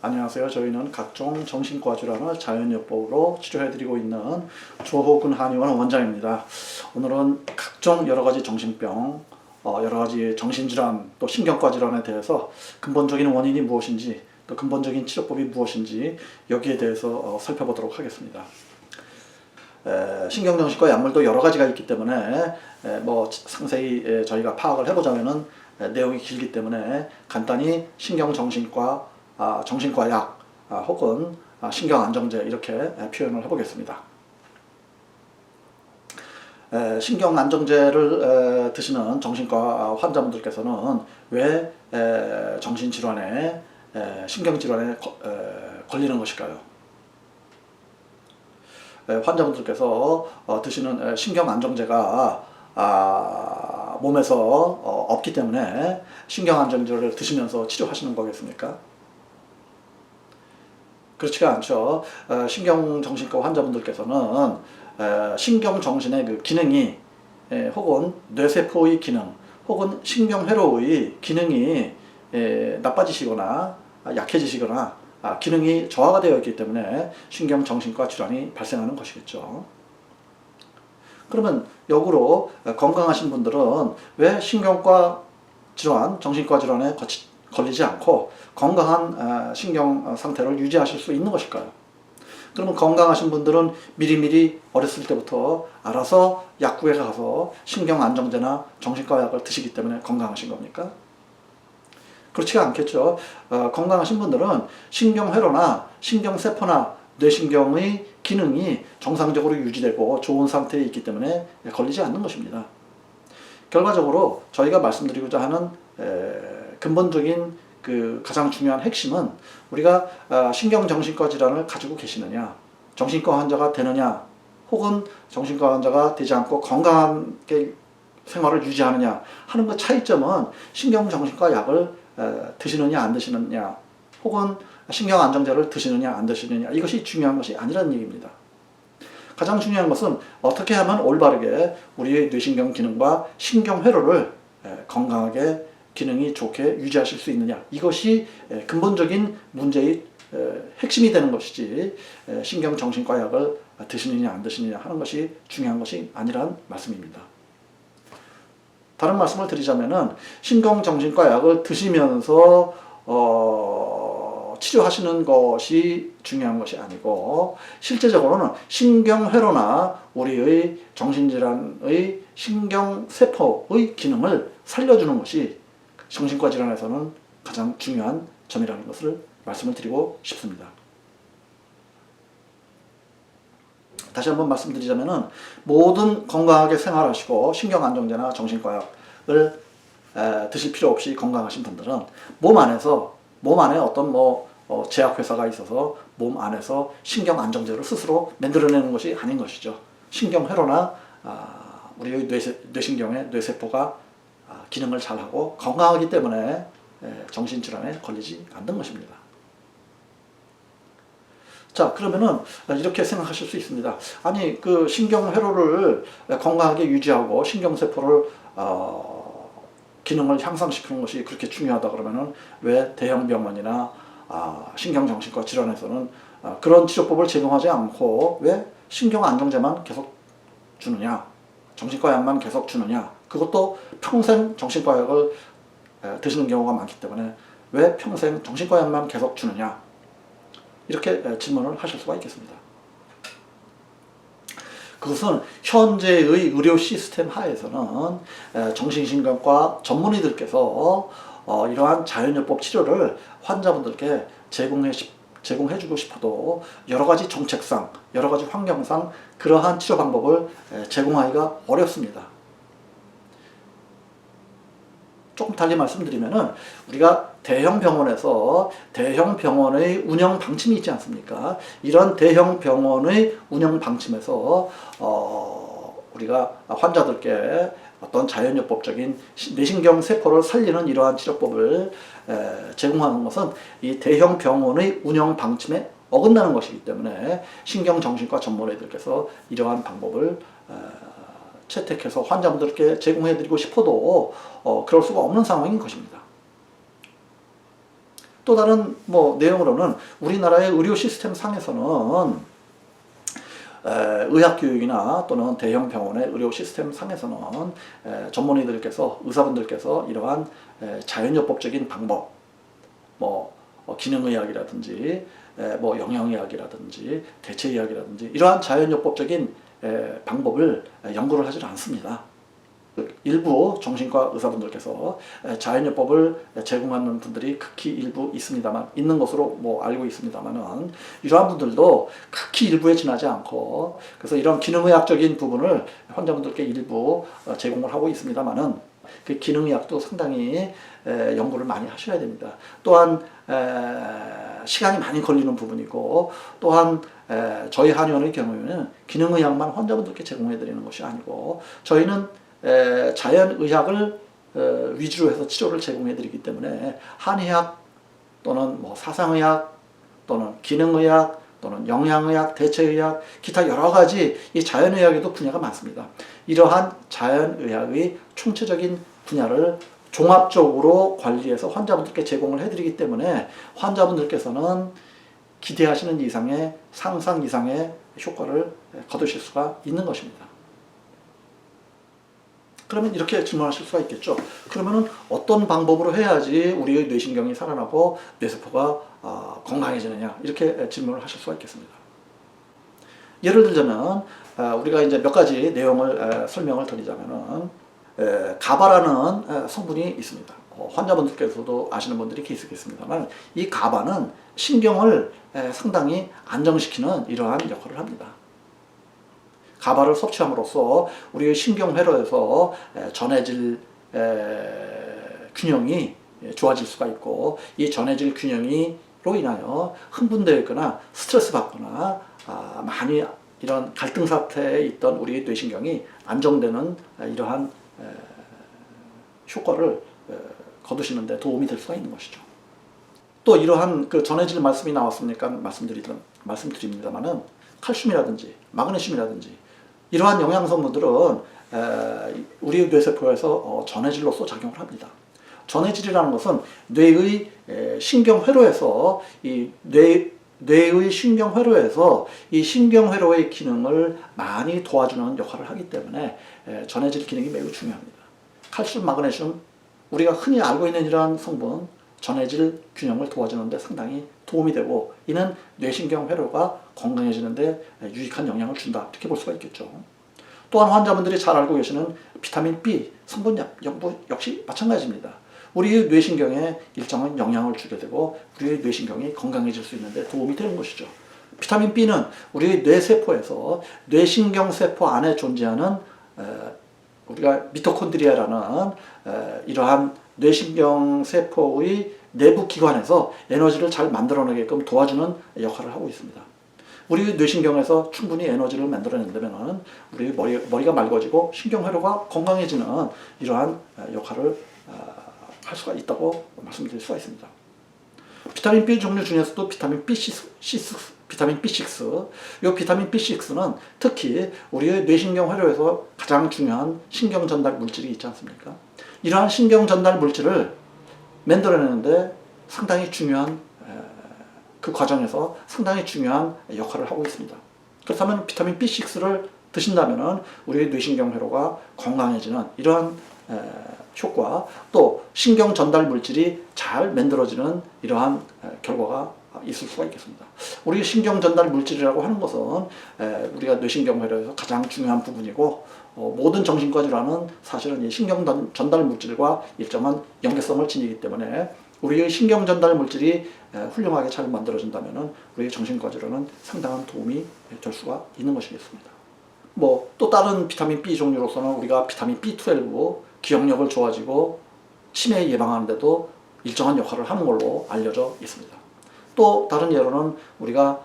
안녕하세요. 저희는 각종 정신과 질환을 자연요법으로 치료해드리고 있는 조호근 한의원 원장입니다. 오늘은 각종 여러가지 정신병, 여러가지 정신질환, 또 신경과 질환에 대해서 근본적인 원인이 무엇인지, 또 근본적인 치료법이 무엇인지 여기에 대해서 살펴보도록 하겠습니다. 신경정신과 약물도 여러가지가 있기 때문에 상세히 저희가 파악을 해보자면은 내용이 길기 때문에 간단히 신경정신과, 정신과 약 혹은 신경안정제 이렇게 표현을 해보겠습니다. 신경안정제를 드시는 정신과 환자분들께서는 왜 정신질환에, 신경질환에 걸리는 것일까요? 환자분들께서 드시는 신경안정제가 몸에서 없기 때문에 신경안정제를 드시면서 치료하시는 거겠습니까? 그렇지가 않죠. 신경정신과 환자분들께서는 신경정신의 그 기능이 혹은 뇌세포의 기능 혹은 신경회로의 기능이 나빠지시거나 약해지시거나 기능이 저하가 되어 있기 때문에 신경정신과 질환이 발생하는 것이겠죠. 그러면 역으로 건강하신 분들은 왜 신경과 질환, 정신과 질환에 걸리지 않고 건강한 신경 상태를 유지하실 수 있는 것일까요? 그러면 건강하신 분들은 미리미리 어렸을 때부터 알아서 약국에 가서 신경안정제나 정신과 약을 드시기 때문에 건강하신 겁니까? 그렇지가 않겠죠. 건강하신 분들은 신경회로나 신경세포나 뇌신경의 기능이 정상적으로 유지되고 좋은 상태에 있기 때문에 걸리지 않는 것입니다. 결과적으로 저희가 말씀드리고자 하는 근본적인 가장 중요한 핵심은 우리가 신경정신과 질환을 가지고 계시느냐, 정신과 환자가 되느냐, 혹은 정신과 환자가 되지 않고 건강하게 생활을 유지하느냐 하는 그 차이점은 신경정신과 약을 드시느냐 안 드시느냐 혹은 신경안정제를 드시느냐 안 드시느냐 이것이 중요한 것이 아니라는 얘기입니다. 가장 중요한 것은 어떻게 하면 올바르게 우리의 뇌신경 기능과 신경회로를 건강하게 기능이 좋게 유지하실 수 있느냐 이것이 근본적인 문제의 핵심이 되는 것이지 신경정신과 약을 드시느냐 안 드시느냐 하는 것이 중요한 것이 아니란 말씀입니다. 다른 말씀을 드리자면은 신경정신과 약을 드시면서 치료하시는 것이 중요한 것이 아니고 실제적으로는 신경회로나 우리의 정신질환의 신경세포의 기능을 살려주는 것이 정신과 질환에서는 가장 중요한 점이라는 것을 말씀을 드리고 싶습니다. 다시 한번 말씀드리자면은 모든 건강하게 생활하시고 신경안정제나 정신과 약을 드실 필요 없이 건강하신 분들은 몸 안에 어떤 제약회사가 있어서 몸 안에서 신경안정제를 스스로 만들어내는 것이 아닌 것이죠. 신경회로나 우리의 뇌신경의 뇌세포가 기능을 잘하고 건강하기 때문에 정신질환에 걸리지 않는 것입니다. 자, 그러면은 이렇게 생각하실 수 있습니다. 아니, 그 신경회로를 건강하게 유지하고 신경세포를 기능을 향상시키는 것이 그렇게 중요하다 그러면은 왜 대형 병원이나 신경정신과 질환에서는 그런 치료법을 제공하지 않고 왜 신경안정제만 계속 주느냐, 정신과 약만 계속 주느냐, 그것도 평생 정신과 약을 드시는 경우가 많기 때문에 왜 평생 정신과 약만 계속 주느냐 이렇게 질문을 하실 수가 있겠습니다. 그것은 현재의 의료 시스템 하에서는 정신신경과 전문의들께서 이러한 자연요법 치료를 환자분들께 제공해주고 싶어도 여러가지 정책상, 여러가지 환경상 그러한 치료 방법을 제공하기가 어렵습니다. 조금 달리 말씀드리면은 우리가 대형 병원에서 대형 병원의 운영 방침이 있지 않습니까? 이런 대형 병원의 운영 방침에서 우리가 환자들께 어떤 자연요법적인 뇌신경 세포를 살리는 이러한 치료법을 제공하는 것은 이 대형 병원의 운영 방침에 어긋나는 것이기 때문에 신경정신과 전문의들께서 이러한 방법을 채택해서 환자분들께 제공해드리고 싶어도 그럴 수가 없는 상황인 것입니다. 또 다른 뭐 내용으로는 우리나라의 의료 시스템 상에서는 의학교육이나 또는 대형 병원의 의료 시스템 상에서는 전문의들께서, 의사분들께서 이러한 자연요법적인 방법, 뭐 기능의학이라든지 뭐 영양의학이라든지 대체의학이라든지 이러한 자연요법적인 방법을 연구를 하지 않습니다. 일부 정신과 의사분들께서 자연요법을 제공하는 분들이 극히 일부 있습니다만, 있는 것으로 뭐 알고 있습니다만은, 이러한 분들도 극히 일부에 지나지 않고, 그래서 이런 기능의학적인 부분을 환자분들께 일부 제공을 하고 있습니다만은, 그 기능의학도 상당히 연구를 많이 하셔야 됩니다. 또한 시간이 많이 걸리는 부분이고, 또한 저희 한의원의 경우에는 기능의학만 환자분들께 제공해 드리는 것이 아니고, 저희는 자연의학을 위주로 해서 치료를 제공해 드리기 때문에 한의학 또는 뭐 사상의학 또는 기능의학 또는 영양의학, 대체의학, 기타 여러 가지 이 자연의학에도 분야가 많습니다. 이러한 자연의학의 총체적인 분야를 종합적으로 관리해서 환자분들께 제공을 해드리기 때문에 환자분들께서는 기대하시는 이상의, 상상 이상의 효과를 거두실 수가 있는 것입니다. 그러면 이렇게 질문하실 수가 있겠죠. 그러면은 어떤 방법으로 해야지 우리의 뇌신경이 살아나고 뇌세포가 건강해지느냐, 이렇게 질문을 하실 수가 있겠습니다. 예를 들자면 우리가 이제 몇 가지 내용을 설명을 드리자면은, 가바라는 성분이 있습니다. 환자분들께서도 아시는 분들이 계시겠습니다만, 이 가바는 신경을 상당히 안정시키는 이러한 역할을 합니다. 가바를 섭취함으로써 우리의 신경회로에서 전해질 균형이 좋아질 수가 있고, 이 전해질 균형으로 인하여 흥분되어 있거나 스트레스 받거나 많이 이런 갈등 상태에 있던 우리의 뇌신경이 안정되는 이러한 효과를 거두시는 데 도움이 될 수가 있는 것이죠. 또 이러한 그 전해질 말씀이 나왔으니까 말씀드립니다만은, 칼슘이라든지 마그네슘이라든지 이러한 영양성분들은 우리 뇌세포에서 전해질로서 작용을 합니다. 전해질이라는 것은 뇌의 신경회로에서 뇌의 신경회로에서 이 신경회로의 기능을 많이 도와주는 역할을 하기 때문에 전해질 기능이 매우 중요합니다. 칼슘, 마그네슘, 우리가 흔히 알고 있는 이러한 성분, 전해질 균형을 도와주는 데 상당히 도움이 되고, 이는 뇌신경 회로가 건강해지는 데 유익한 영향을 준다, 이렇게 볼 수가 있겠죠. 또한 환자분들이 잘 알고 계시는 비타민 B 성분 연구 역시 마찬가지입니다. 우리의 뇌신경에 일정한 영향을 주게 되고 우리의 뇌신경이 건강해질 수 있는 데 도움이 되는 것이죠. 비타민 B는 우리의 뇌세포에서 뇌신경세포 안에 존재하는 우리가 미토콘드리아라는 이러한 뇌신경세포의 내부 기관에서 에너지를 잘 만들어내게끔 도와주는 역할을 하고 있습니다. 우리 뇌신경에서 충분히 에너지를 만들어낸다면 우리 머리가 맑아지고 신경회로가 건강해지는 이러한 역할을 할 수가 있다고 말씀드릴 수가 있습니다. 비타민 B 종류 중에서도 비타민 B6, 이 비타민 B6는 특히 우리의 뇌신경 회로에서 가장 중요한 신경 전달 물질이 있지 않습니까? 이러한 신경 전달 물질을 만들어내는데 상당히 중요한, 그 과정에서 상당히 중요한 역할을 하고 있습니다. 그렇다면 비타민 B6를 드신다면 우리의 뇌신경 회로가 건강해지는 이러한 효과, 또 신경 전달 물질이 잘 만들어지는 이러한 결과가 있을 수가 있겠습니다. 우리 신경 전달 물질이라고 하는 것은 우리가 뇌신경 회로에서 가장 중요한 부분이고, 모든 정신과 질환은 사실은 이 신경 전달 물질과 일정한 연계성을 지니기 때문에 우리의 신경 전달 물질이 훌륭하게 잘 만들어진다면 우리의 정신과 질환은 상당한 도움이 될 수가 있는 것이겠습니다. 뭐 또 다른 비타민 B 종류로서는 우리가 비타민 B12, 기억력을 좋아지고 치매 예방하는 데도 일정한 역할을 하는 걸로 알려져 있습니다. 또 다른 예로는 우리가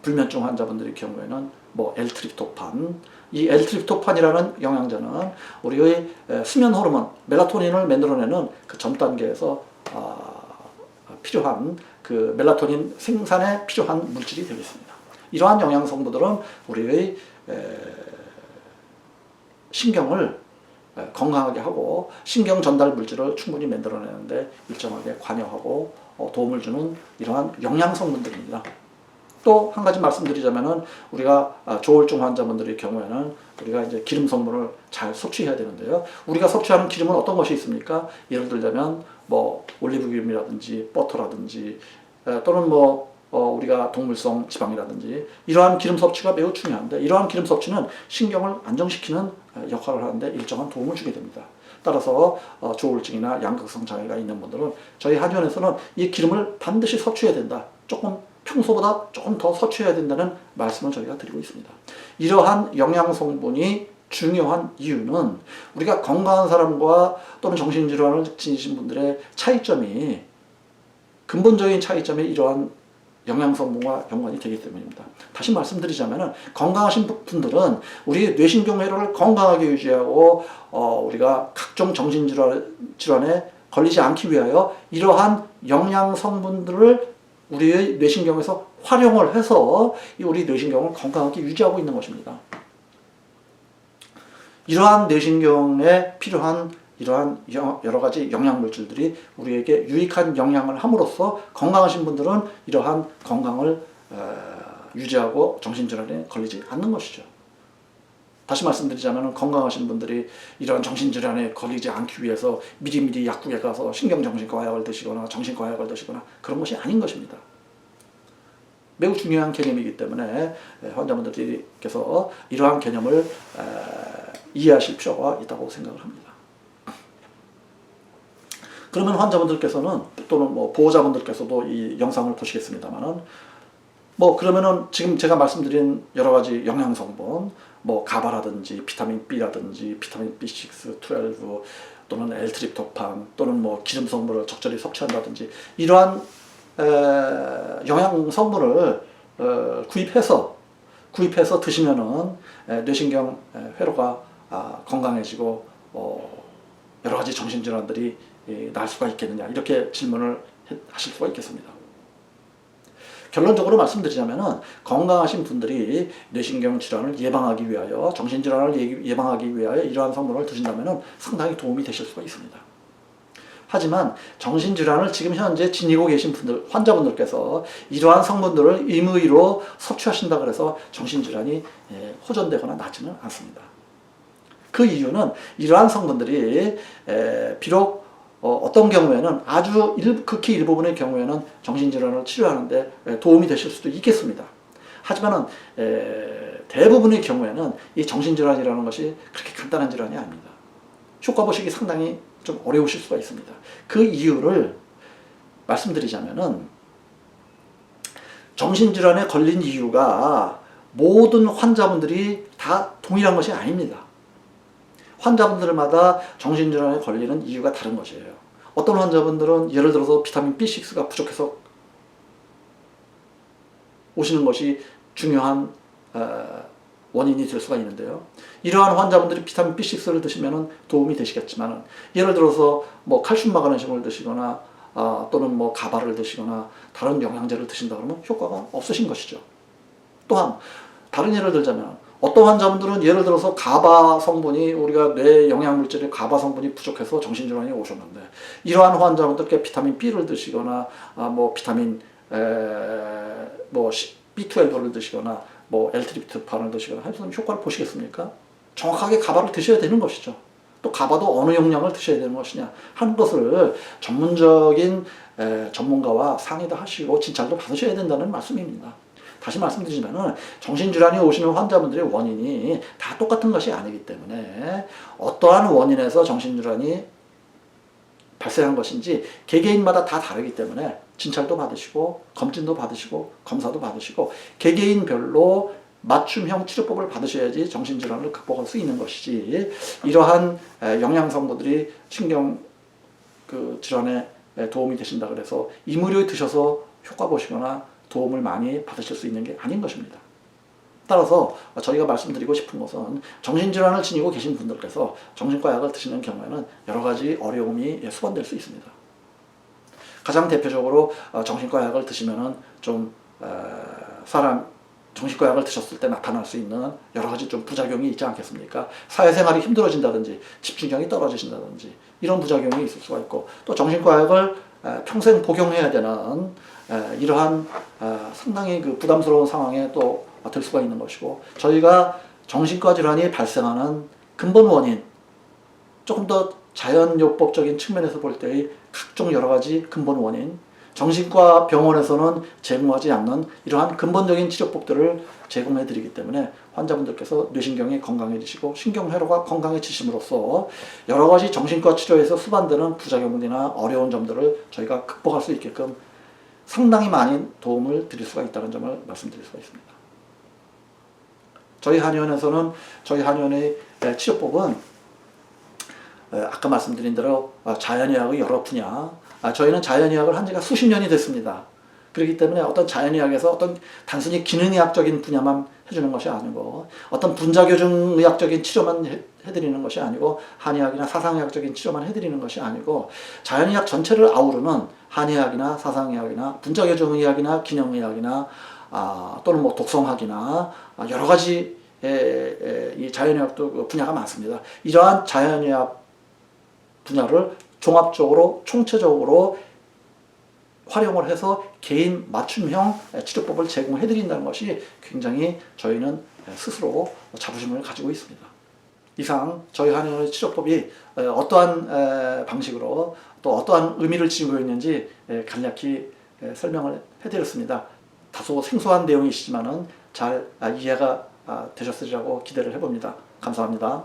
불면증 환자분들의 경우에는 뭐 L-트립토판, 이 L-트립토판이라는 영양제는 우리의 수면 호르몬 멜라토닌을 만들어내는 그 전 단계에서 필요한 그 멜라토닌 생산에 필요한 물질이 되겠습니다. 이러한 영양 성분들은 우리의 신경을 건강하게 하고 신경 전달 물질을 충분히 만들어내는데 일정하게 관여하고 도움을 주는 이러한 영양 성분들입니다. 또 한 가지 말씀드리자면은 우리가 조울증 환자분들의 경우에는 우리가 이제 기름 성분을 잘 섭취해야 되는데요. 우리가 섭취하는 기름은 어떤 것이 있습니까? 예를 들자면 뭐 올리브 기름이라든지 버터라든지 또는 뭐 우리가 동물성 지방이라든지 이러한 기름 섭취가 매우 중요한데, 이러한 기름 섭취는 신경을 안정시키는 역할을 하는데 일정한 도움을 주게 됩니다. 따라서 조울증이나 양극성 장애가 있는 분들은 저희 한의원에서는 이 기름을 반드시 섭취해야 된다, 조금 평소보다 조금 더 섭취해야 된다는 말씀을 저희가 드리고 있습니다. 이러한 영양 성분이 중요한 이유는 우리가 건강한 사람과 또는 정신질환을 지니신 분들의 차이점이, 근본적인 차이점이 이러한 영양 성분과 연관이 되기 때문입니다. 다시 말씀드리자면 건강하신 분들은 우리 뇌신경회로를 건강하게 유지하고 우리가 각종 정신질환에 걸리지 않기 위하여 이러한 영양 성분들을 우리의 뇌신경에서 활용을 해서 우리 뇌신경을 건강하게 유지하고 있는 것입니다. 이러한 뇌신경에 필요한 이러한 여러 가지 영양 물질들이 우리에게 유익한 영향을 함으로써 건강하신 분들은 이러한 건강을 유지하고 정신질환에 걸리지 않는 것이죠. 다시 말씀드리자면 건강하신 분들이 이러한 정신질환에 걸리지 않기 위해서 미리미리 약국에 가서 신경정신과 약을 드시거나 정신과 약을 드시거나 그런 것이 아닌 것입니다. 매우 중요한 개념이기 때문에 환자분들께서 이러한 개념을 이해하실 필요가 있다고 생각을 합니다. 그러면 환자분들께서는 또는 뭐 보호자분들께서도 이 영상을 보시겠습니다만은 그러면은 지금 제가 말씀드린 여러 가지 영양 성분, 가바라든지 비타민 B라든지 비타민 B6, 12 또는 L-트립토판 또는 기름 성분을 적절히 섭취한다든지 이러한 영양 성분을 구입해서 드시면은 뇌신경 회로가 건강해지고 여러 가지 정신질환들이 날 수가 있겠느냐, 이렇게 질문을 하실 수가 있겠습니다. 결론적으로 말씀드리자면 건강하신 분들이 뇌신경 질환을 예방하기 위하여, 정신질환을 예방하기 위하여 이러한 성분을 드신다면 상당히 도움이 되실 수가 있습니다. 하지만 정신질환을 지금 현재 지니고 계신 분들, 환자분들께서 이러한 성분들을 임의로 섭취하신다 그래서 정신질환이 호전되거나 낫지는 않습니다. 그 이유는 이러한 성분들이 비록 어떤 경우에는 아주 극히 일부분의 경우에는 정신질환을 치료하는데 도움이 되실 수도 있겠습니다. 하지만 대부분의 경우에는 이 정신질환이라는 것이 그렇게 간단한 질환이 아닙니다. 효과 보시기 상당히 좀 어려우실 수가 있습니다. 그 이유를 말씀드리자면은 정신질환에 걸린 이유가 모든 환자분들이 다 동일한 것이 아닙니다. 환자분들마다 정신질환에 걸리는 이유가 다른 것이에요. 어떤 환자분들은 예를 들어서 비타민 B6가 부족해서 오시는 것이 중요한 원인이 될 수가 있는데요. 이러한 환자분들이 비타민 B6를 드시면 도움이 되시겠지만 예를 들어서 칼슘 마그네슘을 드시거나 또는 가바를 드시거나 다른 영양제를 드신다 그러면 효과가 없으신 것이죠. 또한 다른 예를 들자면 어떤 환자분들은 예를 들어서 가바 성분이, 우리가 뇌 영양물질의 가바 성분이 부족해서 정신질환이 오셨는데 이러한 환자분들께 비타민 B를 드시거나 비타민 B12를 드시거나 L-트립토판을 드시거나 해서 효과를 보시겠습니까? 정확하게 가바를 드셔야 되는 것이죠. 또 가바도 어느 용량을 드셔야 되는 것이냐 하는 것을 전문적인 전문가와 상의도 하시고 진찰도 받으셔야 된다는 말씀입니다. 다시 말씀드리자면 정신질환이 오시는 환자분들의 원인이 다 똑같은 것이 아니기 때문에 어떠한 원인에서 정신질환이 발생한 것인지 개개인마다 다 다르기 때문에 진찰도 받으시고 검진도 받으시고 검사도 받으시고 개개인별로 맞춤형 치료법을 받으셔야지 정신질환을 극복할 수 있는 것이지, 이러한 영양성분들이 신경 질환에 도움이 되신다 그래서 임의로 드셔서 효과 보시거나 도움을 많이 받으실 수 있는 게 아닌 것입니다. 따라서 저희가 말씀드리고 싶은 것은 정신질환을 지니고 계신 분들께서 정신과 약을 드시는 경우에는 여러 가지 어려움이 수반될 수 있습니다. 가장 대표적으로 정신과 약을 드시면은 정신과 약을 드셨을 때 나타날 수 있는 여러 가지 부작용이 있지 않겠습니까? 사회생활이 힘들어진다든지 집중력이 떨어지신다든지 이런 부작용이 있을 수가 있고, 또 정신과 약을 평생 복용해야 되는 이러한 상당히 그 부담스러운 상황에 또 들 수가 있는 것이고, 저희가 정신과 질환이 발생하는 근본 원인, 조금 더 자연요법적인 측면에서 볼 때의 각종 여러 가지 근본 원인, 정신과 병원에서는 제공하지 않는 이러한 근본적인 치료법들을 제공해 드리기 때문에 환자분들께서 뇌신경이 건강해지시고 신경회로가 건강해지심으로써 여러 가지 정신과 치료에서 수반되는 부작용이나 어려운 점들을 저희가 극복할 수 있게끔 상당히 많은 도움을 드릴 수가 있다는 점을 말씀드릴 수가 있습니다. 저희 한의원에서는, 저희 한의원의 치료법은 아까 말씀드린 대로 자연의학의 여러 분야, 저희는 자연의학을 한 지가 수십 년이 됐습니다. 그렇기 때문에 어떤 자연의학에서 어떤 단순히 기능의학적인 분야만 해주는 것이 아니고, 어떤 분자교정의학적인 치료만 해드리는 것이 아니고, 한의학이나 사상의학적인 치료만 해드리는 것이 아니고, 자연의학 전체를 아우르는 한의학이나 사상의학이나 분자교정의학이나 기능의학이나 또는 뭐 독성학이나 여러 가지 이 자연의학도 분야가 많습니다. 이러한 자연의학 분야를 종합적으로 총체적으로 활용을 해서 개인 맞춤형 치료법을 제공해 드린다는 것이 굉장히 저희는 스스로 자부심을 가지고 있습니다. 이상 저희 한의원의 치료법이 어떠한 방식으로 또 어떠한 의미를 지니고 있는지 간략히 설명을 해드렸습니다. 다소 생소한 내용이시지만은 잘 이해가 되셨으리라고 기대를 해봅니다. 감사합니다.